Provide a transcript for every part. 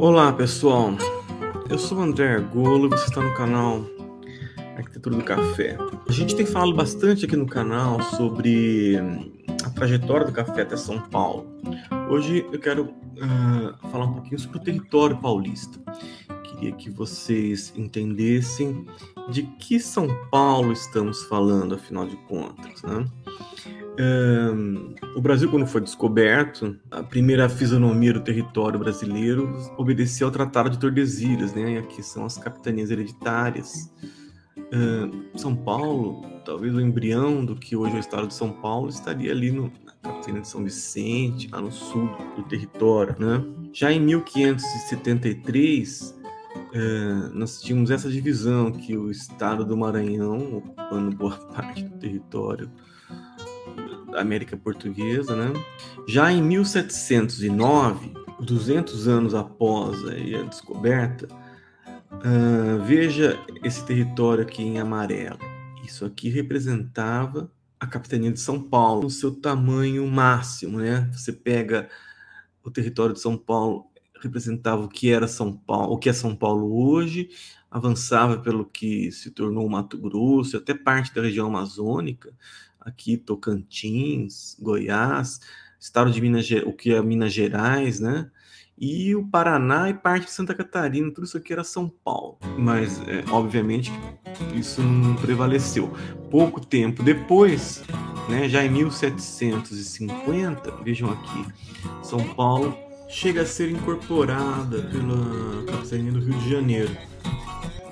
Olá pessoal, eu sou o André Argolo e você está no canal Arquitetura do Café. A gente tem falado bastante aqui no canal sobre a trajetória do café até São Paulo. Hoje eu quero falar um pouquinho sobre o território paulista. Queria que vocês entendessem de que São Paulo estamos falando, afinal de contas, né? O Brasil, quando foi descoberto, a primeira fisionomia do território brasileiro obedecia ao Tratado de Tordesilhas, né? E aqui são as capitanias hereditárias. São Paulo, talvez o embrião do que hoje é o estado de São Paulo, estaria ali na capitania de São Vicente, lá no sul do território, né? Já em 1573, nós tínhamos essa divisão, que o estado do Maranhão, ocupando boa parte do território da América Portuguesa, né? Já em 1709, 200 anos após a descoberta, veja esse território aqui em amarelo. Isso aqui representava a capitania de São Paulo no seu tamanho máximo, né? Você pega o território de São Paulo, representava o que era São Paulo, o que é São Paulo hoje, avançava pelo que se tornou o Mato Grosso, até parte da região amazônica, aqui Tocantins, Goiás, estado de Minas Gerais, o que é Minas Gerais, né? E o Paraná e parte de Santa Catarina, tudo isso aqui era São Paulo. Mas, obviamente, isso não prevaleceu. Pouco tempo depois, né, já em 1750, vejam aqui, São Paulo chega a ser incorporada pela capitania do Rio de Janeiro,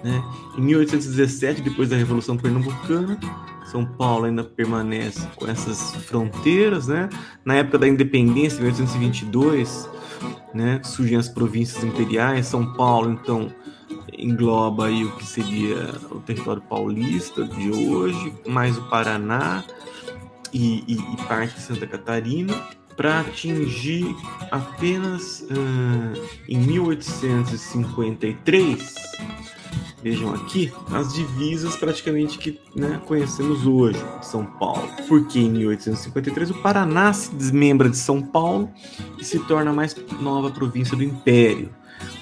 né? Em 1817, depois da Revolução Pernambucana, São Paulo ainda permanece com essas fronteiras, né? Na época da independência, em 1822, né, surgem as províncias imperiais. São Paulo, então, engloba aí o que seria o território paulista de hoje, mais o Paraná e parte de Santa Catarina, para atingir apenas em 1853, vejam aqui, as divisas praticamente que, né, conhecemos hoje de São Paulo. Porque em 1853 o Paraná se desmembra de São Paulo e se torna a mais nova província do Império.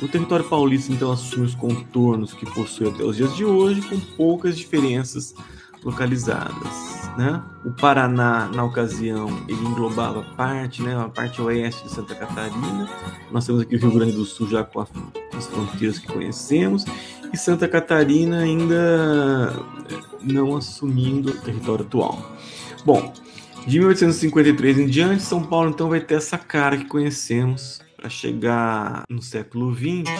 O território paulista então assume os contornos que possui até os dias de hoje, com poucas diferenças localizadas, né? O Paraná, na ocasião, ele englobava parte, né, a parte oeste de Santa Catarina. Nós temos aqui o Rio Grande do Sul já com as fronteiras que conhecemos, e Santa Catarina ainda não assumindo o território atual. Bom, de 1853 em diante, São Paulo então vai ter essa cara que conhecemos para chegar no século XX.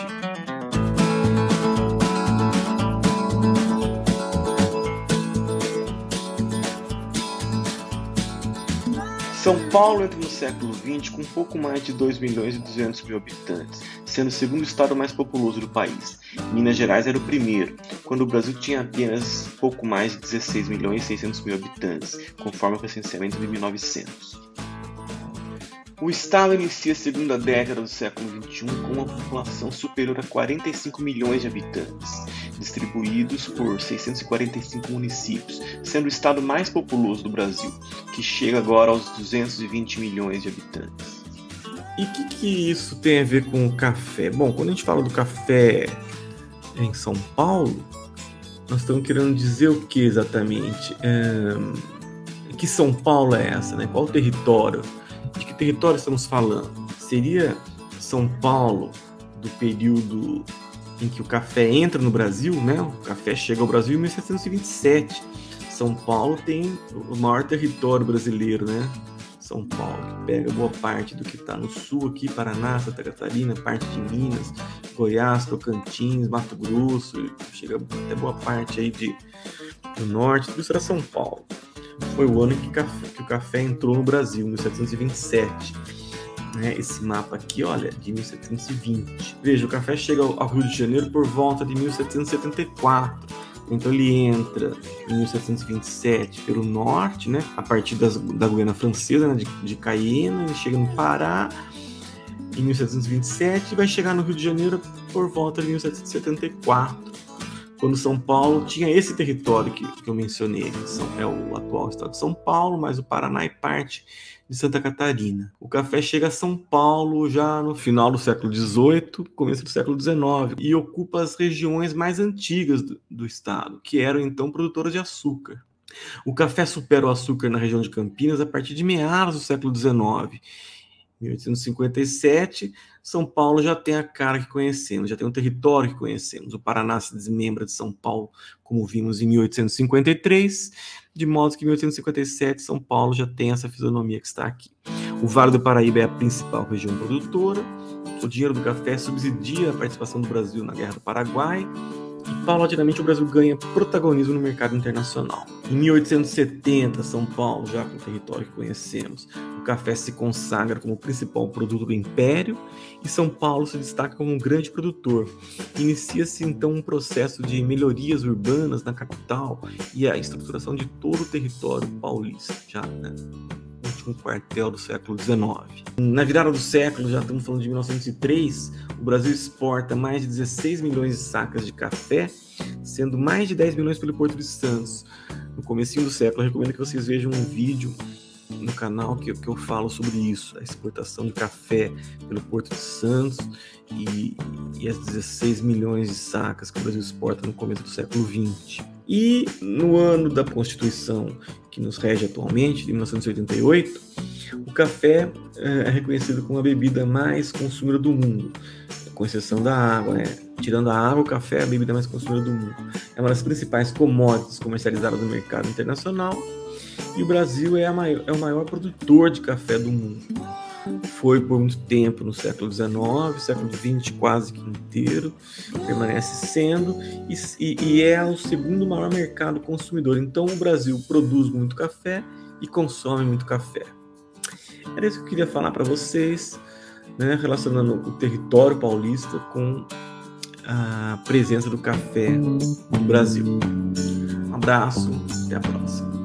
São Paulo entra no século XX com pouco mais de 2.200.000 habitantes, sendo o segundo estado mais populoso do país. Minas Gerais era o primeiro, quando o Brasil tinha apenas pouco mais de 16.600.000 habitantes, conforme o recenseamento de 1900. O estado inicia a segunda década do século XXI com uma população superior a 45 milhões de habitantes, distribuídos por 645 municípios, sendo o estado mais populoso do Brasil, que chega agora aos 220 milhões de habitantes. E o que isso tem a ver com o café? Bom, quando a gente fala do café em São Paulo, nós estamos querendo dizer o que exatamente? Que São Paulo é essa, né? Qual o território? De que território estamos falando? Seria São Paulo do período em que o café entra no Brasil, né? O café chega ao Brasil em 1727. São Paulo tem o maior território brasileiro, né? São Paulo, que pega boa parte do que está no sul aqui, Paraná, Santa Catarina, parte de Minas, Goiás, Tocantins, Mato Grosso, chega até boa parte aí do norte, tudo isso era São Paulo. Foi o ano que o café entrou no Brasil, 1727. Né? Esse mapa aqui, olha, de 1720. Veja, o café chega ao Rio de Janeiro por volta de 1774. Então ele entra em 1727 pelo norte, né? A partir da Guiana Francesa, né? de Cayena, ele chega no Pará em 1727 e vai chegar no Rio de Janeiro por volta de 1774. quando São Paulo tinha esse território que eu mencionei, que é o atual estado de São Paulo, mais o Paraná e parte de Santa Catarina. O café chega a São Paulo já no final do século XVIII, começo do século XIX, e ocupa as regiões mais antigas do estado, que eram então produtoras de açúcar. O café supera o açúcar na região de Campinas a partir de meados do século XIX. Em 1857, São Paulo já tem a cara que conhecemos, já tem um território que conhecemos. O Paraná se desmembra de São Paulo, como vimos em 1853, de modo que em 1857 São Paulo já tem essa fisionomia que está aqui. O Vale do Paraíba é a principal região produtora. O dinheiro do café subsidia a participação do Brasil na Guerra do Paraguai. E, paulatinamente, o Brasil ganha protagonismo no mercado internacional. Em 1870, São Paulo, já com o território que conhecemos, o café se consagra como principal produto do Império e São Paulo se destaca como um grande produtor. Inicia-se, então, um processo de melhorias urbanas na capital e a estruturação de todo o território paulista, já, né? Último quartel do século XIX. Na virada do século, já estamos falando de 1903, o Brasil exporta mais de 16 milhões de sacas de café, sendo mais de 10 milhões pelo Porto de Santos. No comecinho do século, eu recomendo que vocês vejam um vídeo no canal que eu falo sobre isso, a exportação de café pelo Porto de Santos e as 16 milhões de sacas que o Brasil exporta no começo do século XX. E no ano da Constituição que nos rege atualmente, de 1988, o café é reconhecido como a bebida mais consumida do mundo, com exceção da água, né? Tirando a água, o café é a bebida mais consumida do mundo. É uma das principais commodities comercializadas no mercado internacional e o Brasil é o maior produtor de café do mundo. Foi por muito tempo no século XIX, século XX quase que inteiro, permanece sendo, e é o segundo maior mercado consumidor. Então o Brasil produz muito café e consome muito café. Era isso que eu queria falar para vocês, né, relacionando o território paulista com a presença do café no Brasil. Um abraço, até a próxima.